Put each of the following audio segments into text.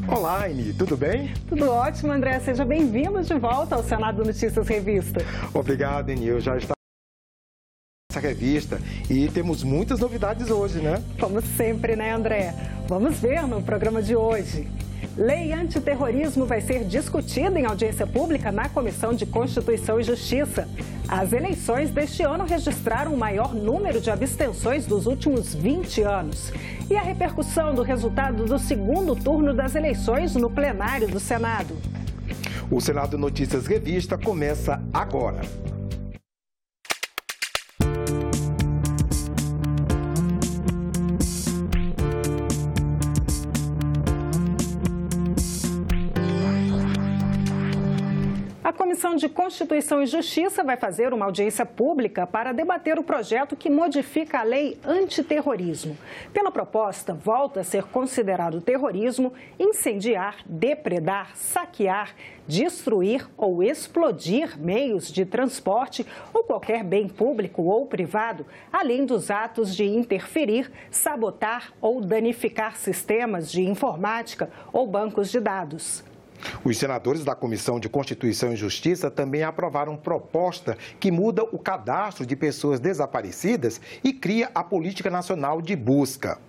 Olá, Aine, tudo bem? Tudo ótimo, André. Seja bem-vindo de volta ao Senado Notícias Revista. Obrigado, Aine. Eu já estava nessa revista e temos muitas novidades hoje, né? Como sempre, né, André? Vamos ver no programa de hoje. Lei antiterrorismo vai ser discutida em audiência pública na Comissão de Constituição e Justiça. As eleições deste ano registraram o maior número de abstenções dos últimos 20 anos. E a repercussão do resultado do segundo turno das eleições no plenário do Senado. O Senado Notícias Revista começa agora. A Comissão de Constituição e Justiça vai fazer uma audiência pública para debater o projeto que modifica a lei antiterrorismo. Pela proposta, volta a ser considerado terrorismo incendiar, depredar, saquear, destruir ou explodir meios de transporte ou qualquer bem público ou privado, além dos atos de interferir, sabotar ou danificar sistemas de informática ou bancos de dados. Os senadores da Comissão de Constituição e Justiça também aprovaram proposta que muda o cadastro de pessoas desaparecidas e cria a Política Nacional de Busca.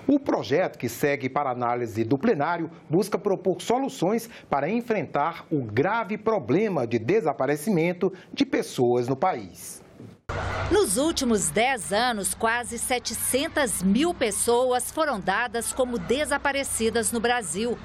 O projeto, que segue para análise do plenário, busca propor soluções para enfrentar o grave problema de desaparecimento de pessoas no país. Nos últimos 10 anos, quase 700 mil pessoas foram dadas como desaparecidas no Brasil.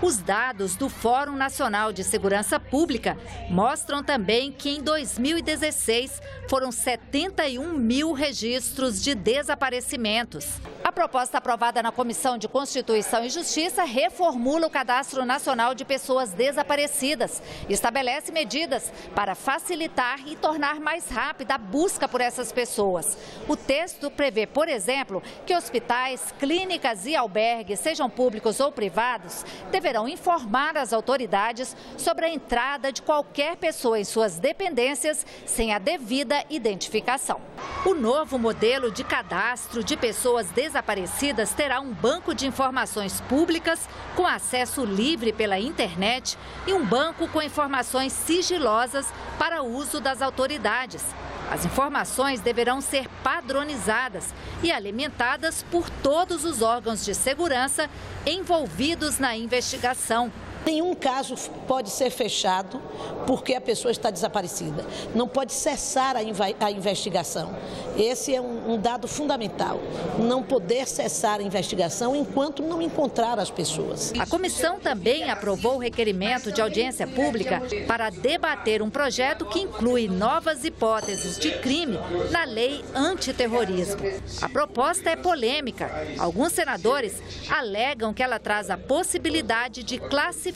Os dados do Fórum Nacional de Segurança Pública mostram também que em 2016 foram 71 mil registros de desaparecimentos. A proposta aprovada na Comissão de Constituição e Justiça reformula o Cadastro Nacional de Pessoas Desaparecidas e estabelece medidas para facilitar e tornar mais rápida a busca por essas pessoas. O texto prevê, por exemplo, que hospitais, clínicas e albergues, sejam públicos ou privados, deverão informar as autoridades sobre a entrada de qualquer pessoa em suas dependências sem a devida identificação. O novo modelo de cadastro de pessoas desaparecidas terá um banco de informações públicas com acesso livre pela internet e um banco com informações sigilosas para uso das autoridades. As informações deverão ser padronizadas e alimentadas por todos os órgãos de segurança envolvidos na investigação. Nenhum caso pode ser fechado porque a pessoa está desaparecida. Não pode cessar a investigação. Esse é um dado fundamental. Não poder cessar a investigação enquanto não encontrar as pessoas. A comissão também aprovou o requerimento de audiência pública para debater um projeto que inclui novas hipóteses de crime na lei antiterrorismo. A proposta é polêmica. Alguns senadores alegam que ela traz a possibilidade de classificar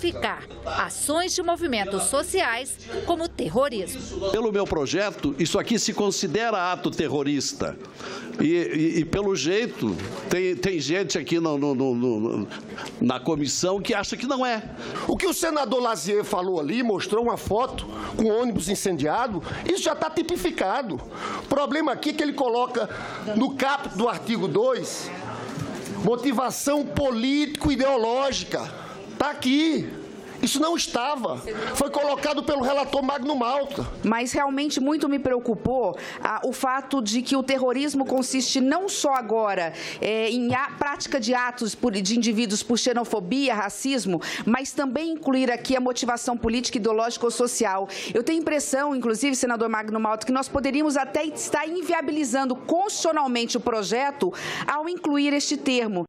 ações de movimentos sociais como terrorismo. Pelo meu projeto, isso aqui se considera ato terrorista. E pelo jeito, tem gente aqui na comissão que acha que não é. O que o senador Lazier falou ali, mostrou uma foto com um ônibus incendiado, isso já está tipificado. O problema aqui é que ele coloca no caput do artigo 2, motivação político-ideológica. Está aqui. Isso não estava. Foi colocado pelo relator Magno Malta. Mas realmente muito me preocupou o fato de que o terrorismo consiste não só agora em prática de atos de indivíduos por xenofobia, racismo, mas também incluir aqui a motivação política, ideológica ou social. Eu tenho a impressão, inclusive, senador Magno Malta, que nós poderíamos até estar inviabilizando constitucionalmente o projeto ao incluir este termo.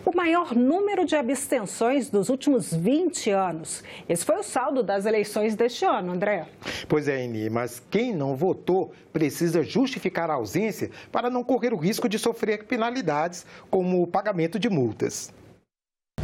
O maior número de abstenções dos últimos 20 anos. Esse foi o saldo das eleições deste ano, André. Pois é, Aine, mas quem não votou precisa justificar a ausência para não correr o risco de sofrer penalidades, como o pagamento de multas.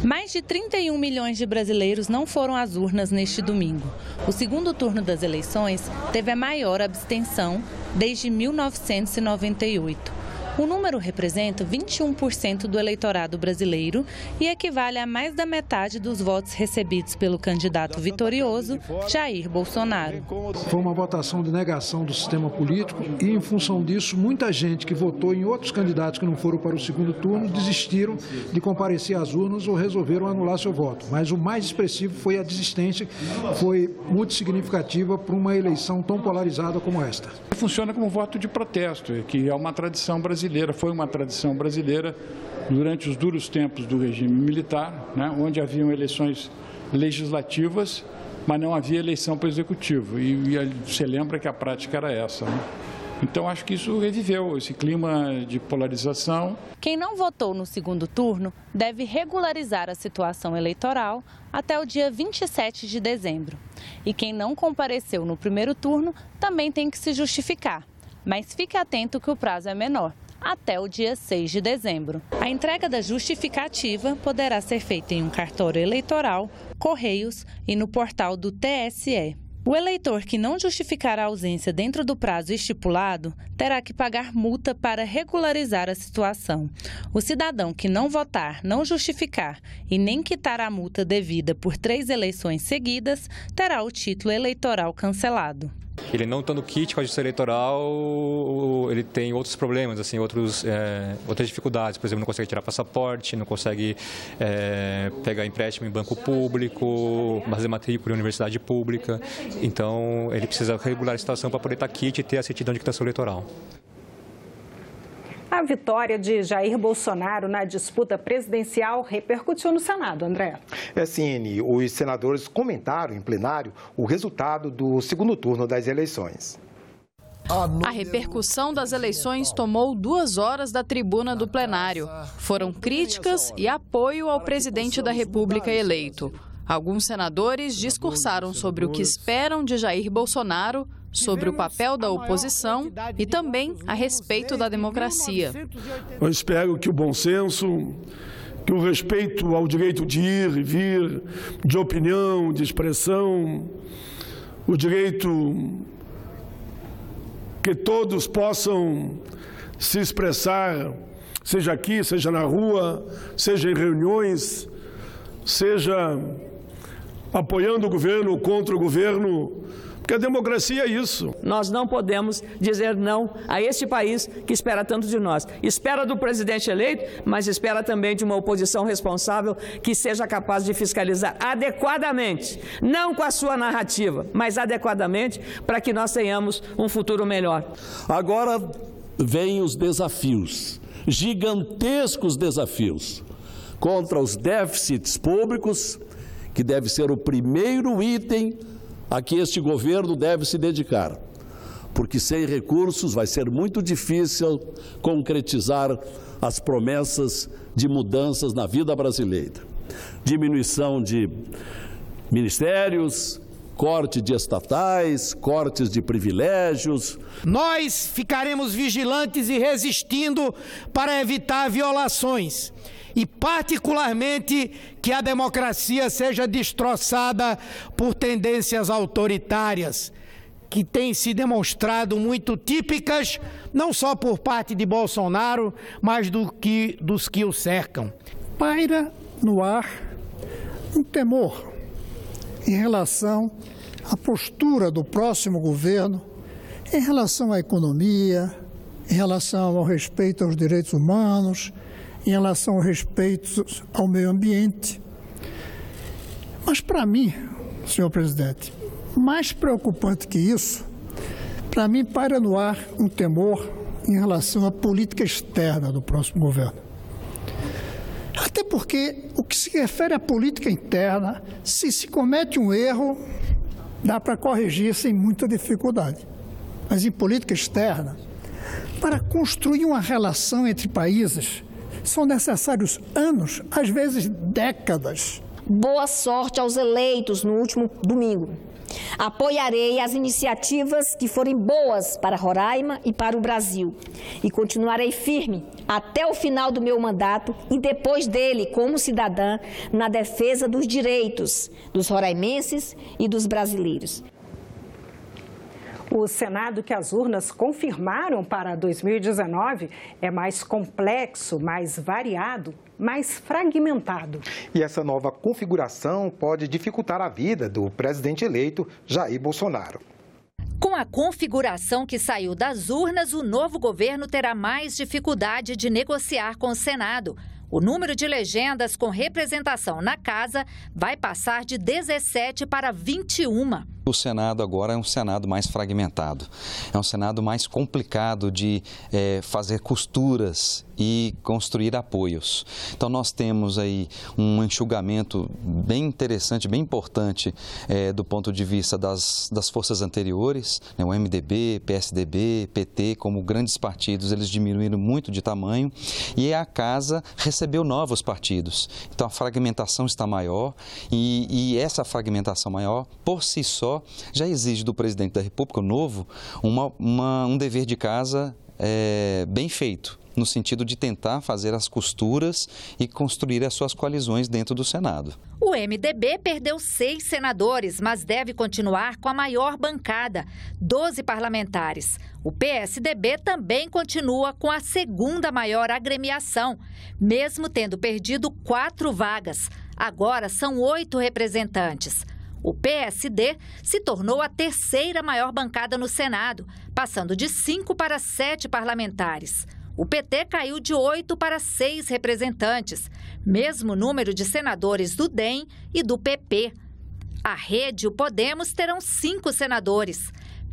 Mais de 31 milhões de brasileiros não foram às urnas neste domingo. O segundo turno das eleições teve a maior abstenção desde 1998. O número representa 21% do eleitorado brasileiro e equivale a mais da metade dos votos recebidos pelo candidato vitorioso, Jair Bolsonaro. Foi uma votação de negação do sistema político e, em função disso, muita gente que votou em outros candidatos que não foram para o segundo turno desistiram de comparecer às urnas ou resolveram anular seu voto. Mas o mais expressivo foi a desistência, que foi muito significativa para uma eleição tão polarizada como esta. Funciona como voto de protesto, que é uma tradição brasileira, foi uma tradição brasileira durante os duros tempos do regime militar, né, onde haviam eleições legislativas, mas não havia eleição para o executivo. E você lembra que a prática era essa, né? Então, acho que isso reviveu, esse clima de polarização. Quem não votou no segundo turno deve regularizar a situação eleitoral até o dia 27 de dezembro. E quem não compareceu no primeiro turno também tem que se justificar. Mas fique atento que o prazo é menor, até o dia 6 de dezembro. A entrega da justificativa poderá ser feita em um cartório eleitoral, correios e no portal do TSE. O eleitor que não justificar a ausência dentro do prazo estipulado terá que pagar multa para regularizar a situação. O cidadão que não votar, não justificar e nem quitar a multa devida por 3 eleições seguidas terá o título eleitoral cancelado. Ele não estando kit com a justiça eleitoral, ele tem outros problemas, assim, outras dificuldades. Por exemplo, não consegue tirar passaporte, não consegue pegar empréstimo em banco público, fazer matrícula em universidade pública. Então, ele precisa regular a situação para poder estar kit e ter a certidão de quitação eleitoral. A vitória de Jair Bolsonaro na disputa presidencial repercutiu no Senado, André. Cine, os senadores comentaram em plenário o resultado do segundo turno das eleições. A repercussão das eleições tomou 2 horas da tribuna do plenário. Foram críticas e apoio ao presidente da República eleito. Alguns senadores discursaram sobre o que esperam de Jair Bolsonaro, sobre o papel da oposição e também a respeito da democracia. Eu espero que o bom senso, que o respeito ao direito de ir e vir, de opinião, de expressão, o direito que todos possam se expressar, seja aqui, seja na rua, seja em reuniões, seja apoiando o governo ou contra o governo, porque a democracia é isso. Nós não podemos dizer não a este país que espera tanto de nós. Espera do presidente eleito, mas espera também de uma oposição responsável que seja capaz de fiscalizar adequadamente, não com a sua narrativa, mas adequadamente, para que nós tenhamos um futuro melhor. Agora vêm os desafios, gigantescos desafios, contra os déficits públicos, que deve ser o primeiro item a que este governo deve se dedicar, porque sem recursos vai ser muito difícil concretizar as promessas de mudanças na vida brasileira. Diminuição de ministérios, corte de estatais, cortes de privilégios. Nós ficaremos vigilantes e resistindo para evitar violações. E, particularmente, que a democracia seja destroçada por tendências autoritárias, que têm se demonstrado muito típicas, não só por parte de Bolsonaro, mas dos que o cercam. Paira no ar um temor em relação à postura do próximo governo, em relação à economia, em relação ao respeito aos direitos humanos, em relação ao respeito ao meio ambiente. Mas, para mim, senhor presidente, mais preocupante que isso, para mim, paira no ar um temor em relação à política externa do próximo governo. Até porque, o que se refere à política interna, se comete um erro, dá para corrigir sem muita dificuldade. Mas, em política externa, para construir uma relação entre países, são necessários anos, às vezes décadas. Boa sorte aos eleitos no último domingo. Apoiarei as iniciativas que forem boas para Roraima e para o Brasil. E continuarei firme até o final do meu mandato e depois dele, como cidadã, na defesa dos direitos dos roraimenses e dos brasileiros. O Senado que as urnas confirmaram para 2019 é mais complexo, mais variado, mais fragmentado. E essa nova configuração pode dificultar a vida do presidente eleito Jair Bolsonaro. Com a configuração que saiu das urnas, o novo governo terá mais dificuldade de negociar com o Senado. O número de legendas com representação na casa vai passar de 17 para 21. O Senado agora é um Senado mais fragmentado, é um Senado mais complicado de fazer costuras e construir apoios. Então nós temos aí um enxugamento bem interessante, bem importante do ponto de vista das forças anteriores, né, o MDB, PSDB, PT, como grandes partidos, eles diminuíram muito de tamanho e a casa recebeu novos partidos. Então a fragmentação está maior e essa fragmentação maior, por si só, já exige do presidente da República, o novo, um dever de casa bem feito, no sentido de tentar fazer as costuras e construir as suas coalizões dentro do Senado. O MDB perdeu 6 senadores, mas deve continuar com a maior bancada, 12 parlamentares. O PSDB também continua com a segunda maior agremiação, mesmo tendo perdido 4 vagas. Agora são 8 representantes. O PSD se tornou a terceira maior bancada no Senado, passando de 5 para 7 parlamentares. O PT caiu de 8 para 6 representantes, mesmo número de senadores do DEM e do PP. A Rede e o Podemos terão 5 senadores,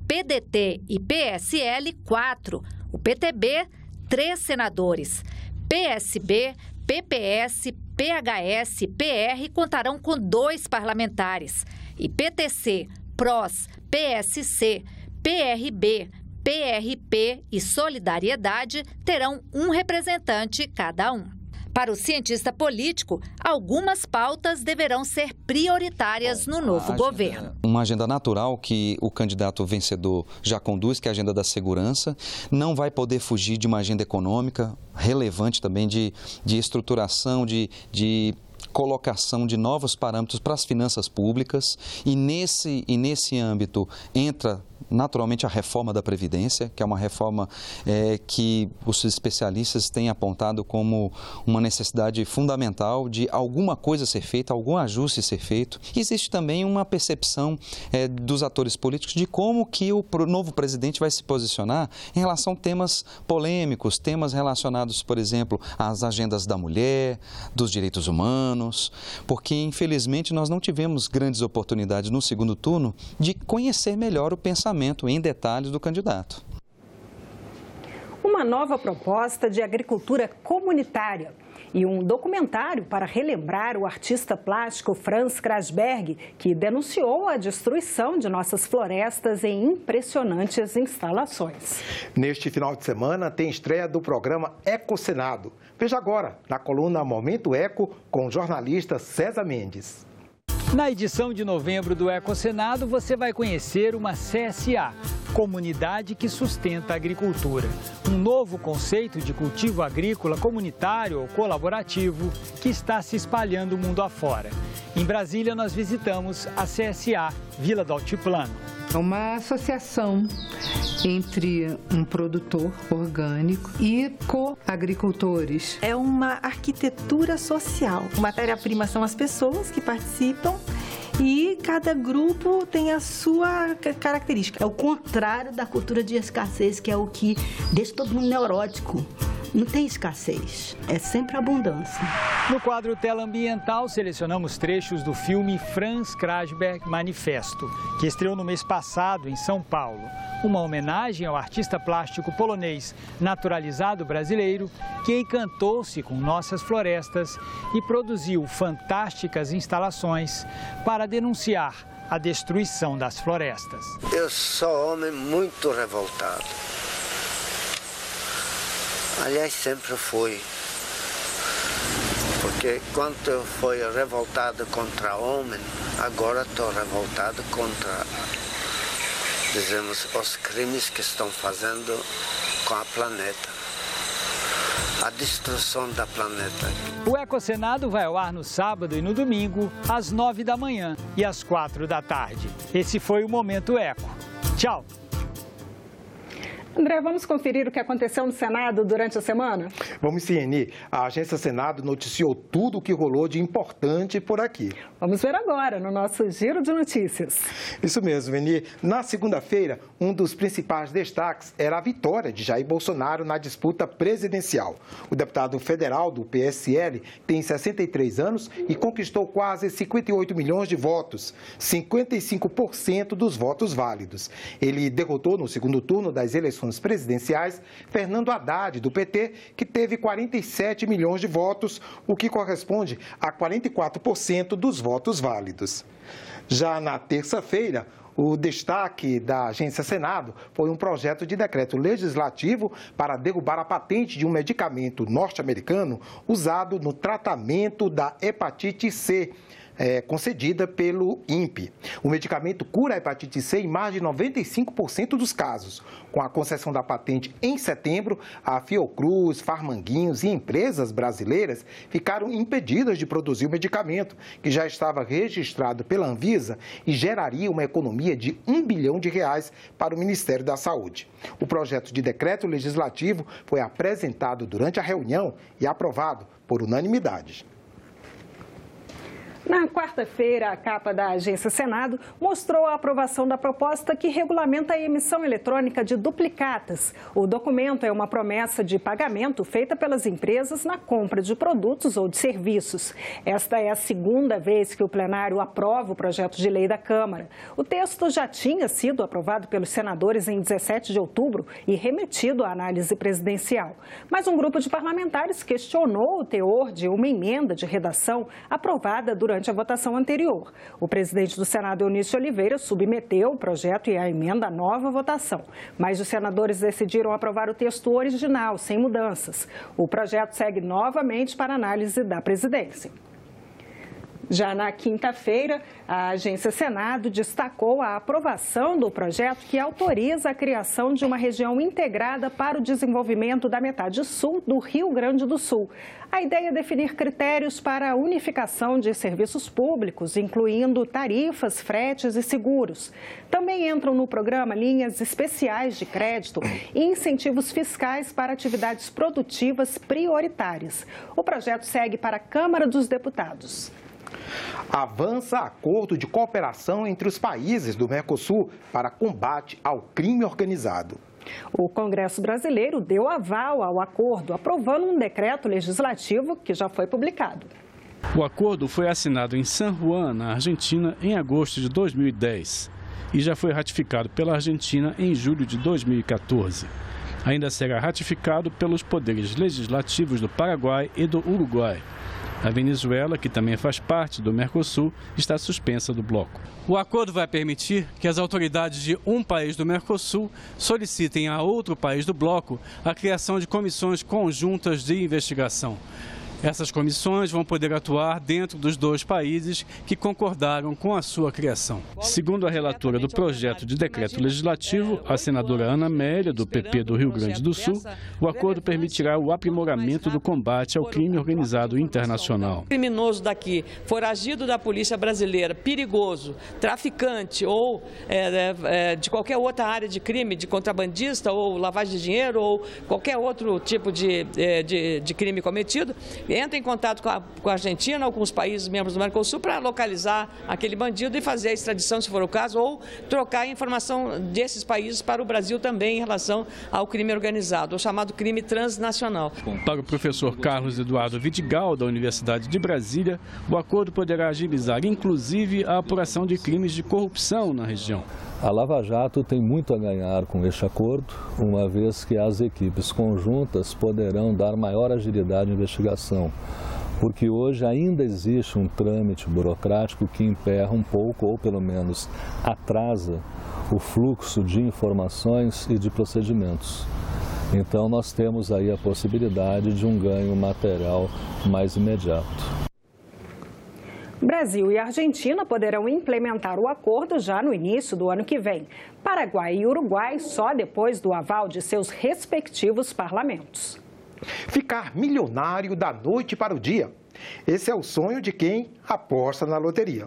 PDT e PSL, 4, o PTB, 3 senadores, PSB, PPS, PHS e PR contarão com 2 parlamentares. E PTC, PROS, PSC, PRB, PRP e Solidariedade terão um representante cada um. Para o cientista político, algumas pautas deverão ser prioritárias no novo governo. Uma agenda natural que o candidato vencedor já conduz, que é a agenda da segurança, não vai poder fugir de uma agenda econômica relevante também de estruturação, de colocação de novos parâmetros para as finanças públicas e nesse âmbito entra naturalmente a reforma da Previdência, que é uma reforma que os especialistas têm apontado como uma necessidade fundamental de alguma coisa ser feita, algum ajuste ser feito. Existe também uma percepção dos atores políticos de como que o novo presidente vai se posicionar em relação a temas polêmicos, temas relacionados, por exemplo, às agendas da mulher, dos direitos humanos, porque infelizmente nós não tivemos grandes oportunidades no segundo turno de conhecer melhor o pensamento em detalhes do candidato. Uma nova proposta de agricultura comunitária e um documentário para relembrar o artista plástico Franz Krasberg, que denunciou a destruição de nossas florestas em impressionantes instalações. Neste final de semana tem estreia do programa Ecosenado. Veja agora, na coluna Momento Eco, com o jornalista César Mendes. Na edição de novembro do Ecosenado, você vai conhecer uma CSA, Comunidade que Sustenta a Agricultura. Um novo conceito de cultivo agrícola comunitário ou colaborativo que está se espalhando mundo afora. Em Brasília, nós visitamos a CSA Vila do Altiplano. É uma associação entre um produtor orgânico e coagricultores. É uma arquitetura social. Matéria-prima são as pessoas que participam e cada grupo tem a sua característica. É o contrário da cultura de escassez, que é o que deixa todo mundo neurótico. Não tem escassez, é sempre abundância. No quadro Tela Ambiental, selecionamos trechos do filme Franz Krasberg Manifesto, que estreou no mês passado em São Paulo. Uma homenagem ao artista plástico polonês naturalizado brasileiro, que encantou-se com nossas florestas e produziu fantásticas instalações para denunciar a destruição das florestas. Eu sou homem muito revoltado. Aliás, sempre fui, porque quando eu fui revoltado contra o homem, agora estou revoltado contra, dizemos, os crimes que estão fazendo com a planeta, a destruição da planeta. O Ecosenado vai ao ar no sábado e no domingo, às 9 da manhã e às 4 da tarde. Esse foi o Momento Eco. Tchau! André, vamos conferir o que aconteceu no Senado durante a semana? Vamos sim, Eni. A Agência Senado noticiou tudo o que rolou de importante por aqui. Vamos ver agora no nosso Giro de Notícias. Isso mesmo, Eni. Na segunda-feira, um dos principais destaques era a vitória de Jair Bolsonaro na disputa presidencial. O deputado federal do PSL tem 63 anos e conquistou quase 58 milhões de votos, 55% dos votos válidos. Ele derrotou no segundo turno das eleições presidenciais Fernando Haddad, do PT, que teve 47 milhões de votos, o que corresponde a 44% dos votos válidos. Já na terça-feira, o destaque da Agência Senado foi um projeto de decreto legislativo para derrubar a patente de um medicamento norte-americano usado no tratamento da hepatite C, concedida pelo INPE. O medicamento cura a hepatite C em mais de 95% dos casos. Com a concessão da patente em setembro, a Fiocruz, Farmanguinhos e empresas brasileiras ficaram impedidas de produzir o medicamento, que já estava registrado pela Anvisa e geraria uma economia de R$1 bilhão para o Ministério da Saúde. O projeto de decreto legislativo foi apresentado durante a reunião e aprovado por unanimidade. Na quarta-feira, a capa da Agência Senado mostrou a aprovação da proposta que regulamenta a emissão eletrônica de duplicatas. O documento é uma promessa de pagamento feita pelas empresas na compra de produtos ou de serviços. Esta é a segunda vez que o plenário aprova o projeto de lei da Câmara. O texto já tinha sido aprovado pelos senadores em 17 de outubro e remetido à análise presidencial. Mas um grupo de parlamentares questionou o teor de uma emenda de redação aprovada durante a votação anterior. O presidente do Senado, Eunício Oliveira, submeteu o projeto e a emenda à nova votação, mas os senadores decidiram aprovar o texto original, sem mudanças. O projeto segue novamente para análise da presidência. Já na quinta-feira, a Agência Senado destacou a aprovação do projeto que autoriza a criação de uma região integrada para o desenvolvimento da metade sul do Rio Grande do Sul. A ideia é definir critérios para a unificação de serviços públicos, incluindo tarifas, fretes e seguros. Também entram no programa linhas especiais de crédito e incentivos fiscais para atividades produtivas prioritárias. O projeto segue para a Câmara dos Deputados. Avança acordo de cooperação entre os países do Mercosul para combate ao crime organizado. O Congresso brasileiro deu aval ao acordo, aprovando um decreto legislativo que já foi publicado. O acordo foi assinado em San Juan, na Argentina, em agosto de 2010 e já foi ratificado pela Argentina em julho de 2014. Ainda será ratificado pelos poderes legislativos do Paraguai e do Uruguai. A Venezuela, que também faz parte do Mercosul, está suspensa do bloco. O acordo vai permitir que as autoridades de um país do Mercosul solicitem a outro país do bloco a criação de comissões conjuntas de investigação. Essas comissões vão poder atuar dentro dos dois países que concordaram com a sua criação. Segundo a relatora do projeto de decreto legislativo, a senadora Ana Amélia, do PP do Rio Grande do Sul, o acordo permitirá o aprimoramento do combate ao crime organizado internacional. Criminoso daqui, foragido da polícia brasileira, perigoso, traficante ou de qualquer outra área de crime, de contrabandista ou lavagem de dinheiro ou qualquer outro tipo de crime cometido, entra em contato com a Argentina ou com os países membros do Mercosul para localizar aquele bandido e fazer a extradição, se for o caso, ou trocar a informação desses países para o Brasil também em relação ao crime organizado, o chamado crime transnacional. Para o professor Carlos Eduardo Vidigal, da Universidade de Brasília, o acordo poderá agilizar, inclusive, a apuração de crimes de corrupção na região. A Lava Jato tem muito a ganhar com este acordo, uma vez que as equipes conjuntas poderão dar maior agilidade à investigação, porque hoje ainda existe um trâmite burocrático que emperra um pouco, ou pelo menos atrasa, o fluxo de informações e de procedimentos. Então nós temos aí a possibilidade de um ganho material mais imediato. Brasil e Argentina poderão implementar o acordo já no início do ano que vem. Paraguai e Uruguai só depois do aval de seus respectivos parlamentos. Ficar milionário da noite para o dia. Esse é o sonho de quem aposta na loteria.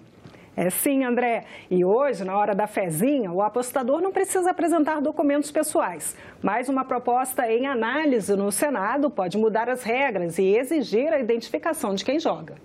É sim, André. E hoje, na hora da fezinha, o apostador não precisa apresentar documentos pessoais. Mas uma proposta em análise no Senado pode mudar as regras e exigir a identificação de quem joga.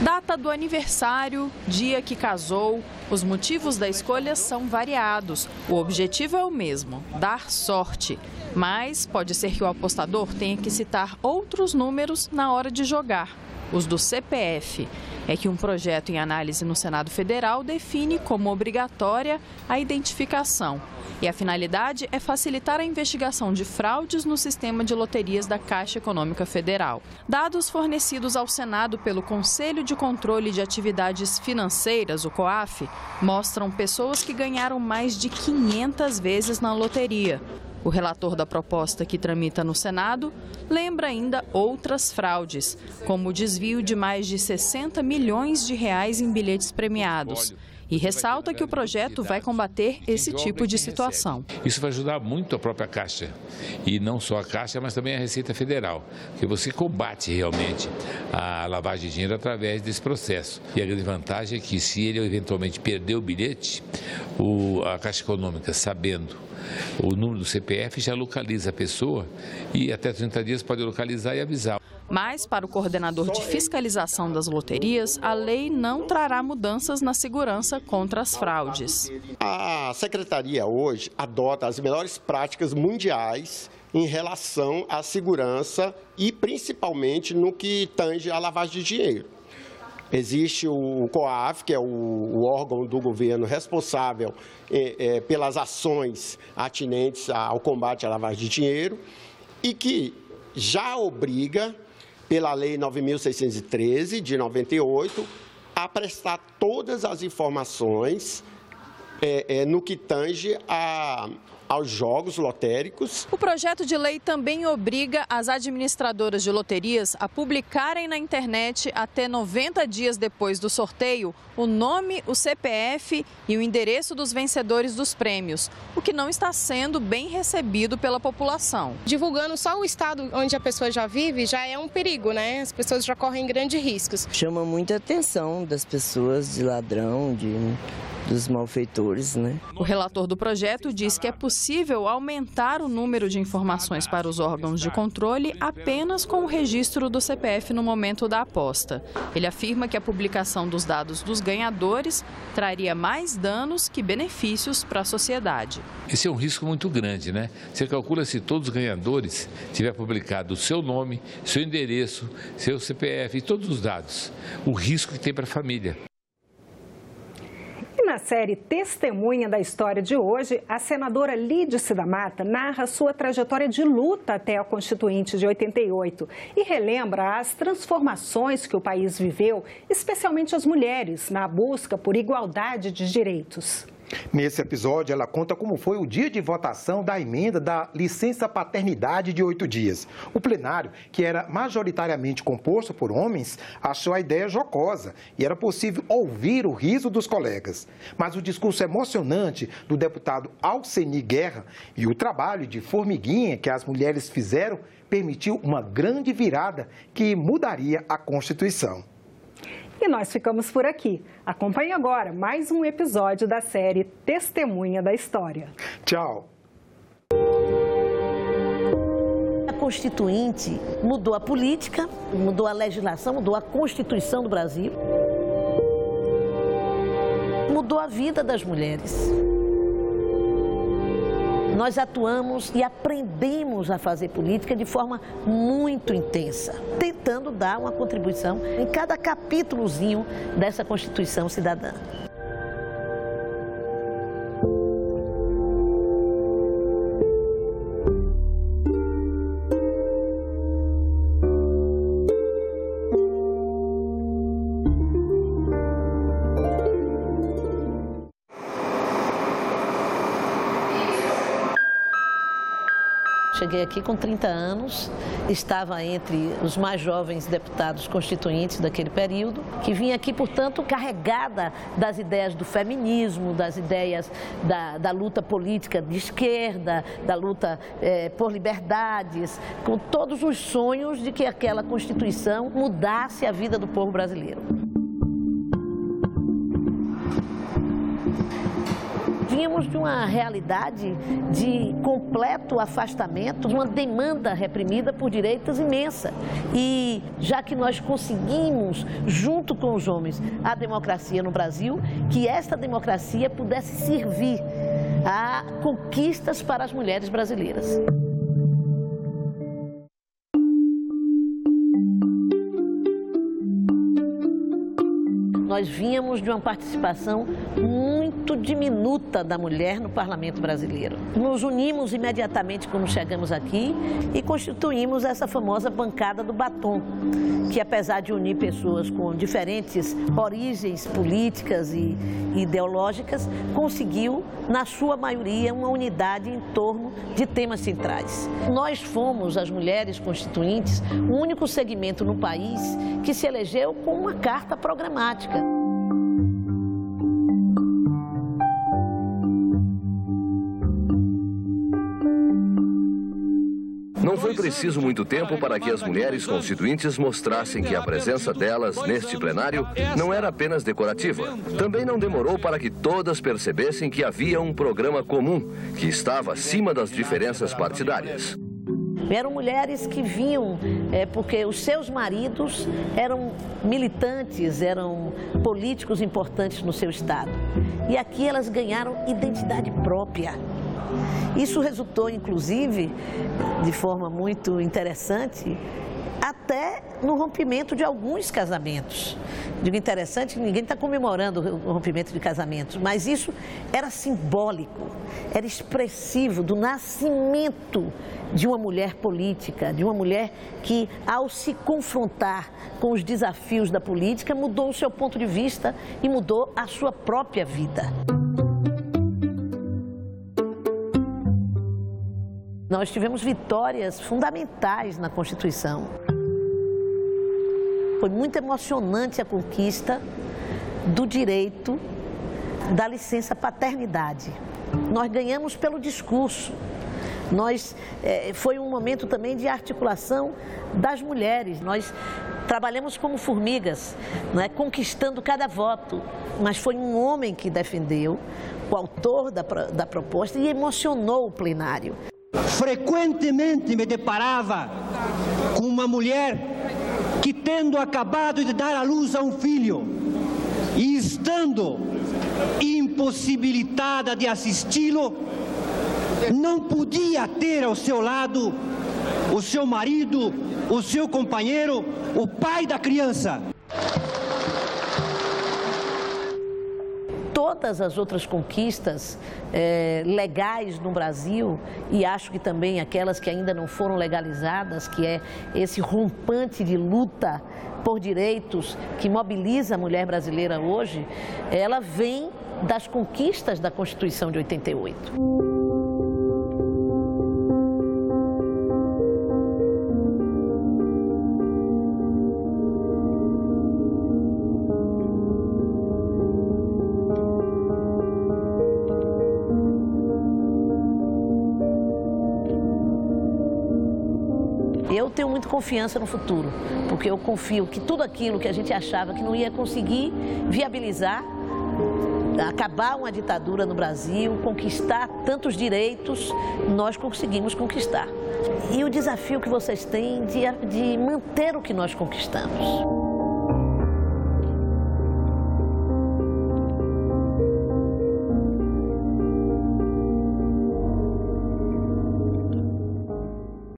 Data do aniversário, dia que casou, os motivos da escolha são variados. O objetivo é o mesmo, dar sorte. Mas pode ser que o apostador tenha que citar outros números na hora de jogar, os do CPF. É que um projeto em análise no Senado Federal define como obrigatória a identificação. E a finalidade é facilitar a investigação de fraudes no sistema de loterias da Caixa Econômica Federal. Dados fornecidos ao Senado pelo Conselho de Controle de Atividades Financeiras, o COAF, mostram pessoas que ganharam mais de 500 vezes na loteria. O relator da proposta que tramita no Senado lembra ainda outras fraudes, como o desvio de mais de 60 milhões de reais em bilhetes premiados. E ressalta que o projeto vai combater esse tipo de situação. Isso vai ajudar muito a própria Caixa, e não só a Caixa, mas também a Receita Federal, porque você combate realmente a lavagem de dinheiro através desse processo. E a grande vantagem é que, se ele eventualmente perder o bilhete, a Caixa Econômica, sabendo o número do CPF, já localiza a pessoa e até 30 dias pode localizar e avisar. Mas, para o coordenador de fiscalização das loterias, a lei não trará mudanças na segurança contra as fraudes. A Secretaria hoje adota as melhores práticas mundiais em relação à segurança e principalmente no que tange à lavagem de dinheiro. Existe o COAF, que é o órgão do governo responsável pelas ações atinentes ao combate à lavagem de dinheiro e que já obriga, pela Lei 9.613, de 98, a prestar todas as informações no que tange aos jogos lotéricos. O projeto de lei também obriga as administradoras de loterias a publicarem na internet até 90 dias depois do sorteio o nome, o CPF e o endereço dos vencedores dos prêmios, o que não está sendo bem recebido pela população. Divulgando só o estado onde a pessoa já vive já é um perigo, né? As pessoas já correm grandes riscos. Chama muita atenção das pessoas, de ladrão, dos malfeitores, né? O relator do projeto diz que é possível aumentar o número de informações para os órgãos de controle apenas com o registro do CPF no momento da aposta. Ele afirma que a publicação dos dados dos ganhadores traria mais danos que benefícios para a sociedade. Esse é um risco muito grande, né? Você calcula, se todos os ganhadores tiver publicado o seu nome, seu endereço, seu CPF e todos os dados, o risco que tem para a família. Na série Testemunha da História de hoje, a senadora Lídice da Mata narra sua trajetória de luta até a Constituinte de 88 e relembra as transformações que o país viveu, especialmente as mulheres, na busca por igualdade de direitos. Nesse episódio, ela conta como foi o dia de votação da emenda da licença paternidade de 8 dias. O plenário, que era majoritariamente composto por homens, achou a ideia jocosa e era possível ouvir o riso dos colegas. Mas o discurso emocionante do deputado Alceni Guerra e o trabalho de formiguinha que as mulheres fizeram permitiu uma grande virada que mudaria a Constituição. E nós ficamos por aqui. Acompanhe agora mais um episódio da série Testemunha da História. Tchau! A Constituinte mudou a política, mudou a legislação, mudou a Constituição do Brasil, mudou a vida das mulheres. Nós atuamos e aprendemos a fazer política de forma muito intensa, tentando dar uma contribuição em cada capítulozinho dessa Constituição cidadã. Cheguei aqui com 30 anos, estava entre os mais jovens deputados constituintes daquele período, que vinha aqui, portanto, carregada das ideias do feminismo, das ideias da luta política de esquerda, da luta por liberdades, com todos os sonhos de que aquela Constituição mudasse a vida do povo brasileiro. Vínhamos de uma realidade de completo afastamento, de uma demanda reprimida por direitos imensa. E já que nós conseguimos, junto com os homens, a democracia no Brasil, que esta democracia pudesse servir a conquistas para as mulheres brasileiras. Nós vínhamos de uma participação muito diminuta da mulher no parlamento brasileiro. Nos unimos imediatamente quando chegamos aqui e constituímos essa famosa bancada do batom, que apesar de unir pessoas com diferentes origens políticas e ideológicas, conseguiu, na sua maioria, uma unidade em torno de temas centrais. Nós fomos, as mulheres constituintes, o único segmento no país que se elegeu com uma carta programática. Não foi preciso muito tempo para que as mulheres constituintes mostrassem que a presença delas neste plenário não era apenas decorativa. Também não demorou para que todas percebessem que havia um programa comum, que estava acima das diferenças partidárias. Eram mulheres que vinham porque os seus maridos eram militantes, eram políticos importantes no seu estado. E aqui elas ganharam identidade própria. Isso resultou, inclusive, de forma muito interessante, até no rompimento de alguns casamentos. Digo interessante, ninguém está comemorando o rompimento de casamentos, mas isso era simbólico, era expressivo do nascimento de uma mulher política, de uma mulher que, ao se confrontar com os desafios da política, mudou o seu ponto de vista e mudou a sua própria vida. Nós tivemos vitórias fundamentais na Constituição. Foi muito emocionante a conquista do direito da licença paternidade. Nós ganhamos pelo discurso. Foi um momento também de articulação das mulheres. Nós trabalhamos como formigas, conquistando cada voto. Mas foi um homem que defendeu, o autor da proposta, e emocionou o plenário. Frequentemente me deparava com uma mulher que, tendo acabado de dar à luz a um filho e estando impossibilitada de assisti-lo, não podia ter ao seu lado o seu marido, o seu companheiro, o pai da criança. Todas as outras conquistas legais no Brasil, e acho que também aquelas que ainda não foram legalizadas, que é esse rompante de luta por direitos que mobiliza a mulher brasileira hoje, ela vem das conquistas da Constituição de 88. Eu tenho muita confiança no futuro, porque eu confio que tudo aquilo que a gente achava que não ia conseguir viabilizar, acabar uma ditadura no Brasil, conquistar tantos direitos, nós conseguimos conquistar. E o desafio que vocês têm de manter o que nós conquistamos.